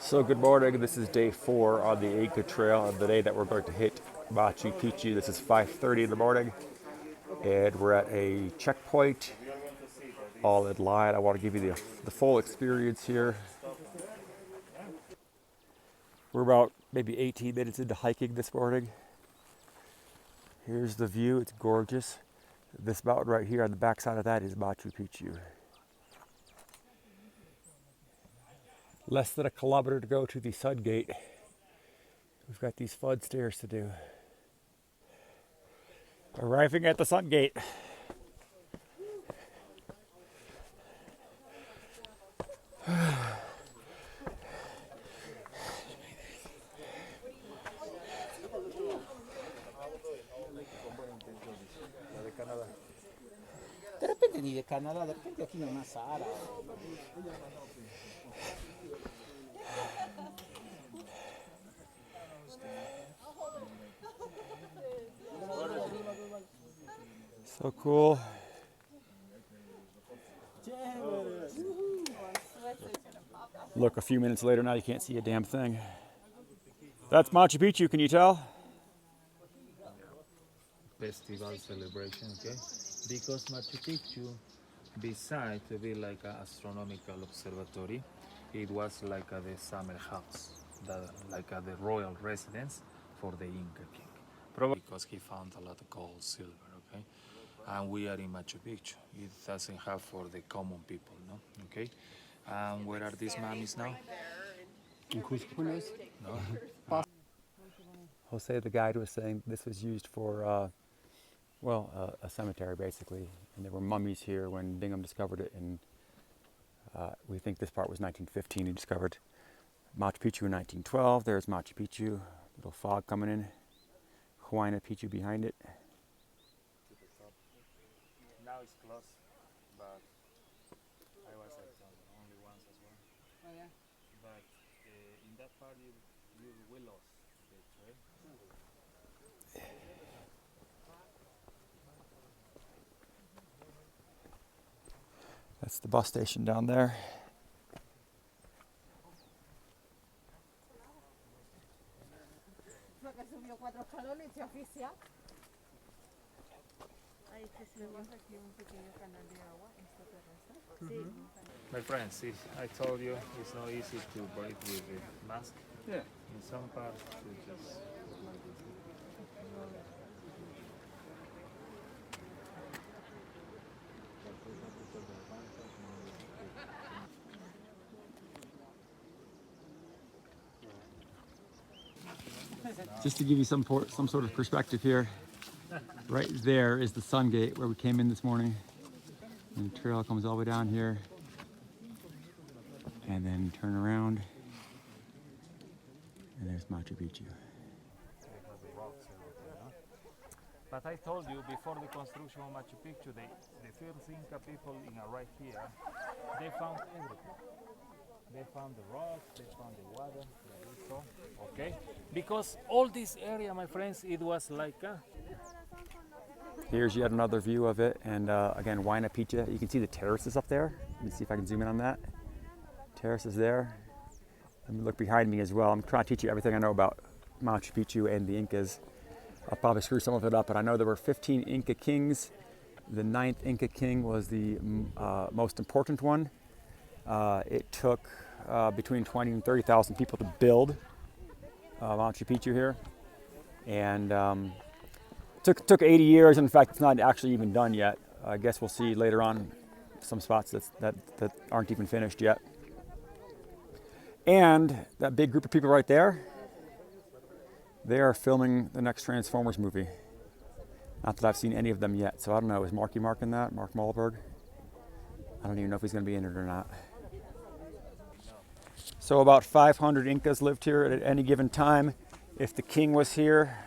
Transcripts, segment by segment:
So good morning, this is day 4 on the Inca Trail, and the day that we're going to hit Machu Picchu. This is 5:30 in the morning, and we're at a checkpoint, all in line. I want to give you the full experience here. We're about maybe 18 minutes into hiking this morning. Here's the view, it's gorgeous. This mountain right here on the backside of that is Machu Picchu. Less than a kilometer to go to the Sun Gate. We've got these fun stairs to do. Arriving at the Sun Gate. De repente ni de Canadá, de repente aquí nomás Sahara. So cool. Look, a few minutes later now you can't see a damn thing. That's Machu Picchu, can you tell? Festival celebration, okay? Because Machu Picchu, besides to be like an astronomical observatory, it was like the summer house, the royal residence for the Inca king. Probably because he found a lot of gold, silver, okay? And we are in Machu Picchu. It doesn't have for the common people, no? Okay? And where are these mummies now? No. Jose, the guide, was saying this was used for, a cemetery basically. And there were mummies here when Bingham discovered it. And we think this part was 1915. He discovered Machu Picchu in 1912. There's Machu Picchu, little fog coming in. Huayna Picchu behind it. Now it's closed, but I was only once as well. Oh yeah. But in that part you will lose the trail. That's the bus station down there. My friends, see, I told you it's not easy to breathe with the mask. Yeah. In some parts you just like this. Just to give you some sort of perspective here, right there is the Sun Gate where we came in this morning. And the trail comes all the way down here. And then turn around. And there's Machu Picchu. But I told you before the construction of Machu Picchu, the first Inca people right here, they found everything. They found the rocks, they found the water, the river, okay? Because all this area, my friends, it was like Here's yet another view of it. And again, Huayna Picchu. You can see the terraces up there. Let me see if I can zoom in on that. Terraces there. Let me look behind me as well. I'm trying to teach you everything I know about Machu Picchu and the Incas. I'll probably screw some of it up, but I know there were 15 Inca kings. The 9th Inca king was the most important one. It took between 20 and 30,000 people to build Machu Picchu here. And took 80 years. In fact, it's not actually even done yet. I guess we'll see later on some spots that aren't even finished yet. And that big group of people right there, they are filming the next Transformers movie. Not that I've seen any of them yet, so I don't know. Is Marky Mark in that? Mark Wahlberg? I don't even know if he's going to be in it or not. So about 500 Incas lived here at any given time. If the king was here,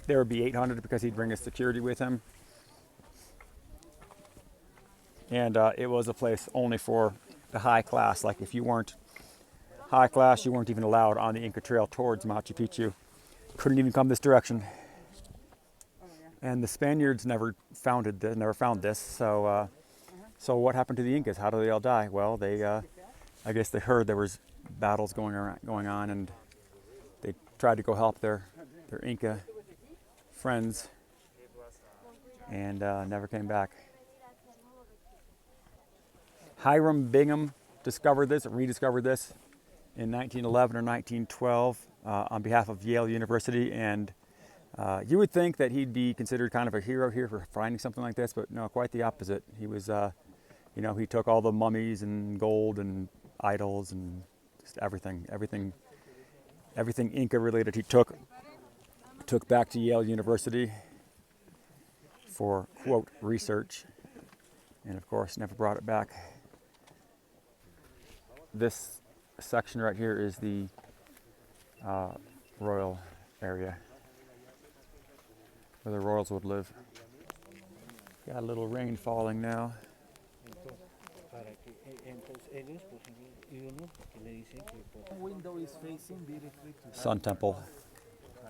there would be 800 because he'd bring his security with him. And it was a place only for the high class. Like if you weren't high class, you weren't even allowed on the Inca Trail towards Machu Picchu. Couldn't even come this direction. And the Spaniards never found this. So what happened to the Incas? How did they all die? Well, they I guess they heard there was battles going on, and they tried to go help their Inca friends, and never came back. Hiram Bingham rediscovered this in 1911 or 1912 on behalf of Yale University, and you would think that he'd be considered kind of a hero here for finding something like this, but no, quite the opposite. He was, he took all the mummies and gold and idols and just everything Inca related. He took back to Yale University for, quote, research, and of course never brought it back. This section right here is the royal area where the royals would live. Got a little rain falling now. Window is facing directly to Sun Temple.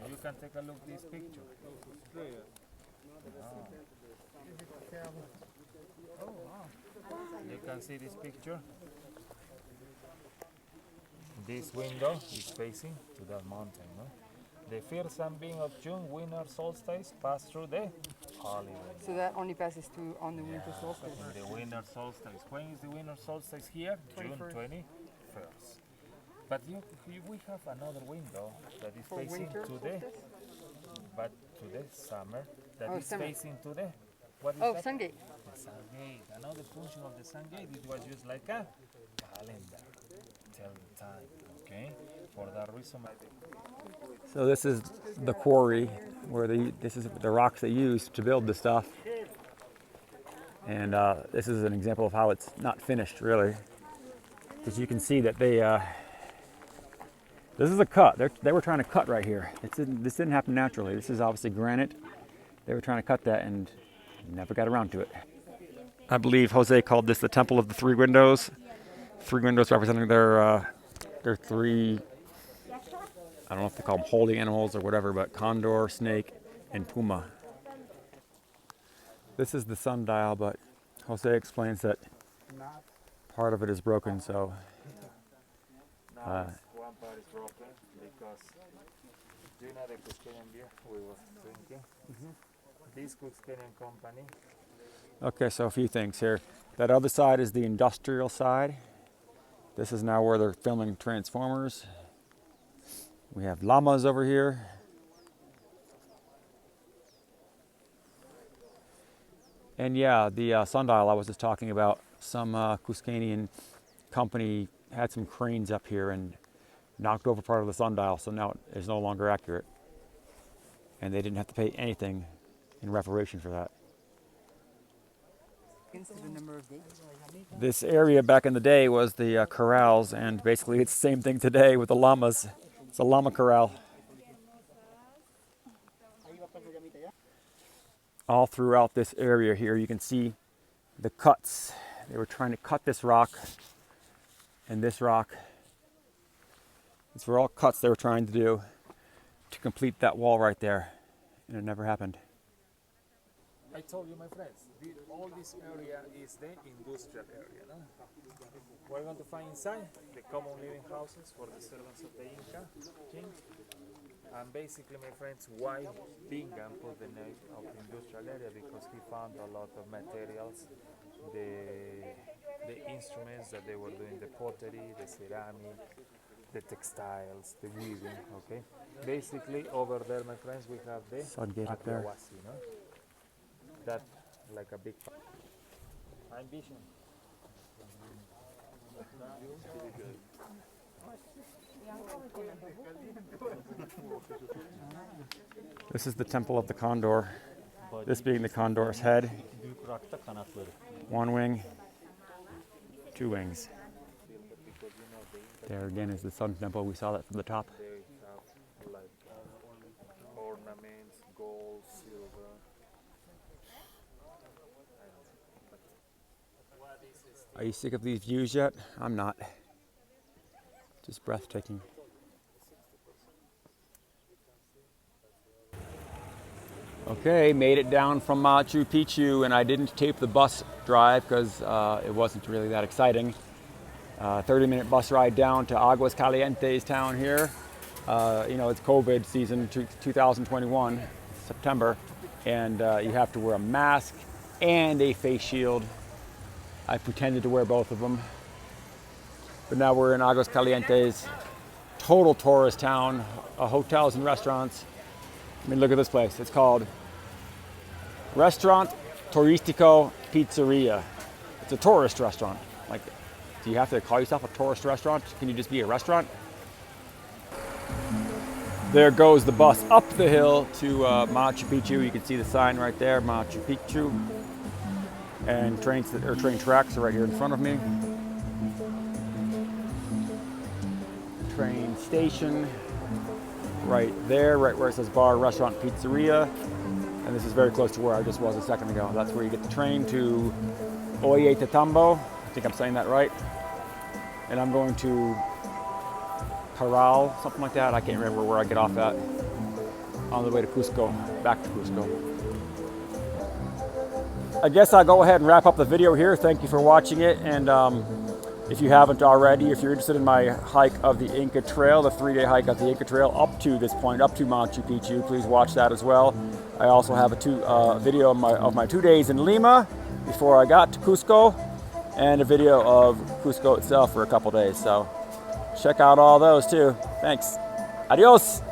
and you can take a look at this picture. You can see this picture. This window is facing to that mountain. No? The first sunbeam of June, winter solstice, pass through the holiday. So that only passes through on the winter solstice. In the winter solstice. When is the winter solstice here? 21st. June 21st. But we have another window that is For facing winter to the, solstice? but to the summer, that Oh, is summer. facing to the, what is Oh, that? Sungate. The sun gate. Another function of the sun gate, it was used like a calendar. Tell the time, okay? For that reason, So this is the quarry where this is the rocks they used to build the stuff. And this is an example of how it's not finished, really. Because you can see that this is a cut. They were trying to cut right here. This didn't happen naturally. This is obviously granite. They were trying to cut that and never got around to it. I believe Jose called this the Temple of the Three Windows. Three windows representing their three, I don't know if they call them holy animals or whatever, but condor, snake, and puma. This is the sundial, but Jose explains that part of it is broken, so now one part is broken because do you know the Cuscanian beer we were drinking? This Cuscanian company. okay, so a few things here. That other side is the industrial side. This is now where they're filming Transformers. We have llamas over here. And yeah, the sundial I was just talking about, some Cuscanian company had some cranes up here and knocked over part of the sundial, so now it is no longer accurate. And they didn't have to pay anything in reparation for that. The number of days. This area back in the day was the corrals, and basically it's the same thing today with the llamas. It's a llama corral. All throughout this area here, you can see the cuts. They were trying to cut this rock and this rock. These were all cuts they were trying to do to complete that wall right there, and it never happened. I told you, my friends, all this area is the industrial area. No? We're going to find inside the common living houses for the servants of the Inca king. And basically, my friends, why Bingham put the name of the industrial area? Because he found a lot of materials, the instruments that they were doing, the pottery, the ceramic, the textiles, the weaving, okay? Basically, over there, my friends, we have the Sungate up there. Aguawasi, no? That like a big ambition. This is the Temple of the Condor. This being the condor's head. One wing, two wings. There again is the Sun Temple. We saw that from the top. They have like ornaments, gold, silver. Are you sick of these views yet? I'm not. Just breathtaking. Okay, made it down from Machu Picchu, and I didn't tape the bus drive because it wasn't really that exciting. 30-minute bus ride down to Aguas Calientes town here. You know, it's COVID season, 2021, September, and you have to wear a mask and a face shield. I pretended to wear both of them. But now we're in Aguas Calientes, total tourist town, hotels and restaurants. I mean, look at this place. It's called Restaurant Turistico Pizzeria. It's a tourist restaurant. Like, do you have to call yourself a tourist restaurant? Can you just be a restaurant? There goes the bus up the hill to Machu Picchu. You can see the sign right there, Machu Picchu. And train tracks are right here in front of me. Train station right there, right where it says bar, restaurant, pizzeria. And this is very close to where I just was a second ago. That's where you get the train to Ollantaytambo. I think I'm saying that right. And I'm going to Parral, something like that. I can't remember where I get off at. On the way to Cusco, back to Cusco. I guess I'll go ahead and wrap up the video here. Thank you for watching it. And if you haven't already, if you're interested in my hike of the Inca Trail, the 3-day hike of the Inca Trail up to this point, up to Machu Picchu, please watch that as well. I also have a video of my 2 days in Lima before I got to Cusco, and a video of Cusco itself for a couple days. So check out all those too. Thanks. Adios.